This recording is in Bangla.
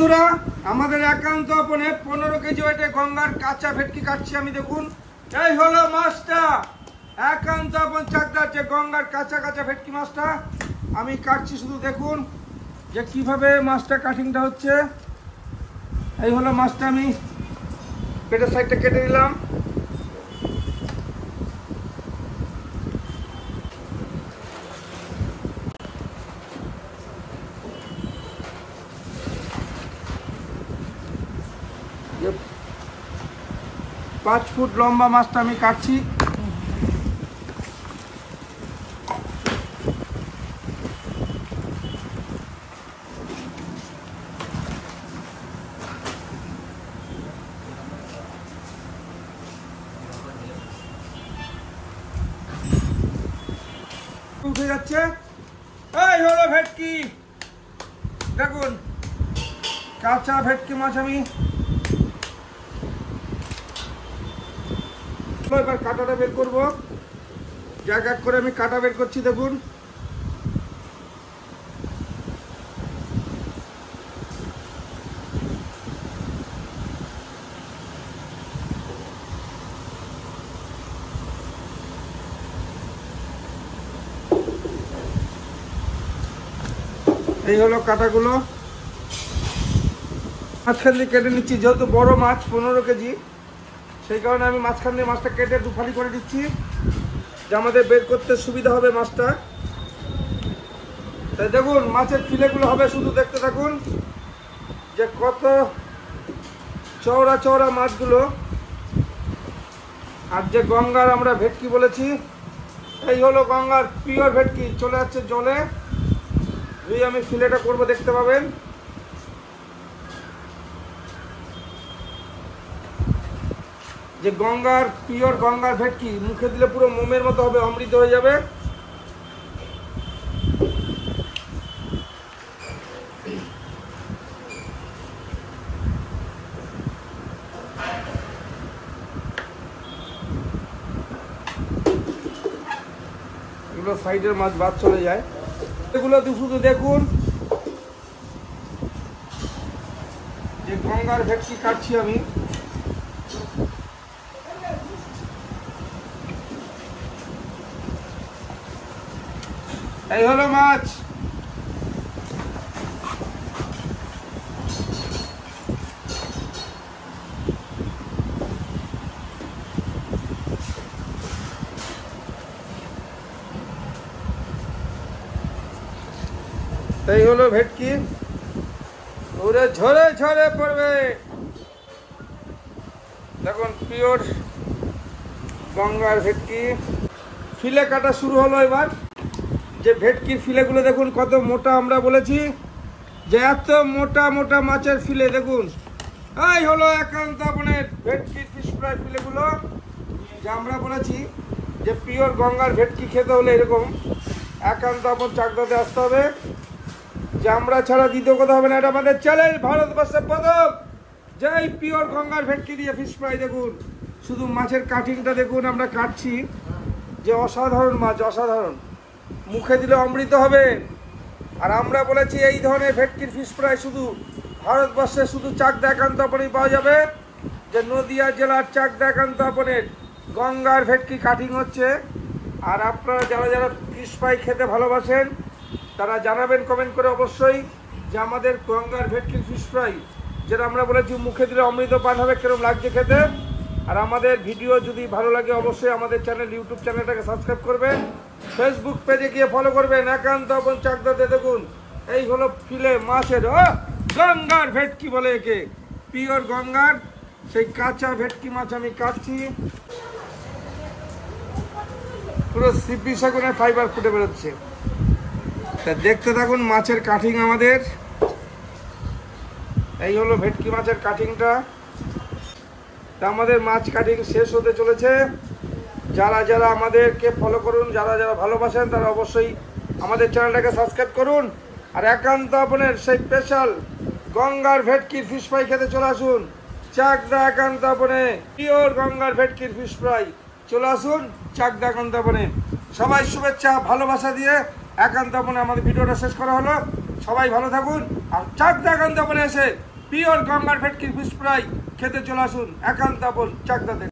বন্ধুরা আমাদের একান্ত আপনে 15 কেজি ওয়েটে গঙ্গার কাঁচা ভেটকি কাটছি আমি। দেখুন এই হলো মাছটা, একান্ত আপন চাকদার যে গঙ্গার কাঁচা কাঁচা ভেটকি মাছটা আমি কাটছি। শুধু দেখুন যে কিভাবে মাছটা কাটিংটা হচ্ছে। এই হলো মাছটা, আমি পেটের সাইডটা কেটে দিলাম। যে 5 ফুট লম্বা মাছটা আমি কাটছি। উঠে যাচ্ছে। এই হলো ভেটকি, দেখুন কাঁচা ভেটকি মাছ আমি এবার কাঁটাটা বের করবো। এক এক করে আমি কাঁটা বের করছি। দেখুন এই হলো কাঁটাগুলো, মাঝখান দিয়ে কেটে নিচ্ছি। যেহেতু বড় মাছ 15 কেজি, সেই কারণে আমি মাঝখান দিয়ে মাছটা কেটে দুফালি করে দিচ্ছি, যে আমাদের বের করতে সুবিধা হবে মাছটা। তাই দেখুন মাছের ফিলেগুলো হবে, শুধু দেখতে থাকুন যে কত চওড়া চওড়া মাছগুলো। আর যে গঙ্গার আমরা ভেটকি বলেছি, এই হলো গঙ্গার পিওর ভেটকি, চলে যাচ্ছে জলে। আমি ফিলেটা করব, দেখতে পাবেন। যে গঙ্গার পিওর গঙ্গার ভেটকি মুখে দিলে পুরো মোমের মতো হবে, অমৃত হয়ে যাবে। এগুলো সাইডের মাছ বাদ চলে যায়। এগুলো শুধু দেখুন যে গঙ্গার ভেটকি কাটছি আমি। এই হলো মাছ, এই হলো ভেটকি, ওরে ঝরে ঝরে পড়বে। দেখুন পিওর গঙ্গার ভেটকি ফিলে কাটা শুরু হলো। এবার যে ভেটকির ফিলেগুলো দেখুন কত মোটা, আমরা বলেছি যে এত মোটা মোটা মাছের ফিলে। দেখুন এই হলো একান্ত আপনার ভেটকির ফিশ ফ্রাই ফিলেগুলো, যে আমরা বলেছি যে পিওর গঙ্গার ভেটকি খেতে হলে এরকম একান্ত আপন চাকদাতে আসতে হবে, যে আমরা ছাড়া দ্বিতীয় কথা হবে না। এটা আমাদের চ্যালেঞ্জ, ভারতবর্ষের প্রথম যে এই পিওর গঙ্গার ভেটকি দিয়ে ফিশ ফ্রাই। দেখুন শুধু মাছের কাটিংটা দেখুন, আমরা কাটছি যে অসাধারণ মাছ, অসাধারণ, মুখে দিলে অমৃত হবে। আর আমরা বলেছি এই ধরনের ভেটকির ফিশ ফ্রাই শুধু ভারতবর্ষে শুধু চাকদা একান্ত আপনেই পাওয়া যাবে। যে নদিয়া জেলার চাকদা একান্ত আপনের গঙ্গার ভেটকি কাটিং হচ্ছে। আর আপনারা যারা যারা ফিশ ফ্রাই খেতে ভালোবাসেন তারা জানাবেন কমেন্ট করে অবশ্যই, যে আমাদের গঙ্গার ভেটকির ফিশ ফ্রাই যেটা আমরা বলেছি মুখে দিলে অমৃত পান হবে, কিরকম লাগছে খেতে। আর আমাদের ভিডিও যদি ভালো লাগে অবশ্যই আমাদের চ্যানেল ইউটিউব চ্যানেলটাকে সাবস্ক্রাইব করবেন, ফেসবুক পেজে গিয়ে ফলো করবেন একান্ত আপন চাকদাতে। দেখুন এই হলো ফিলে মাছের গঙ্গার ভেটকি বলে একে, পিওর গঙ্গার সেই কাঁচা ভেটকি মাছ আমি কাটছি। পুরো সিপি শাগুনের ফাইবার ফুটে বেরোচ্ছে। তা দেখতে থাকুন মাছের কাটিং আমাদের। এই হলো ভেটকি মাছের কাটিংটা। তা আমাদের মাছ কাটিং শেষ হতে চলেছে। যারা যারা আমাদেরকে ফলো করুন, যারা যারা ভালোবাসেন তারা অবশ্যই আমাদের চ্যানেলটাকে সাবস্ক্রাইব করুন। আর একান্ত আপনার সেই স্পেশাল গঙ্গার ভেটকির ফিশ ফ্রাই খেতে চলে আসুন চাকদা একান্ত আপনে, পিওর গঙ্গার ভেটকির ফিশ ফ্রাই। চলে আসুন চাকদা একান্ত আপনে। সবাই শুভেচ্ছা ভালোবাসা দিয়ে একান্ত আপনে আমাদের ভিডিওটা শেষ করা হলো। সবাই ভালো থাকুন আর চাকদা একান্ত আপনে এসে পিওর গঙ্গার ভেটকির ফিশ ফ্রাই খেতে চলে আসুন একান্ত আপন চাকদাতে।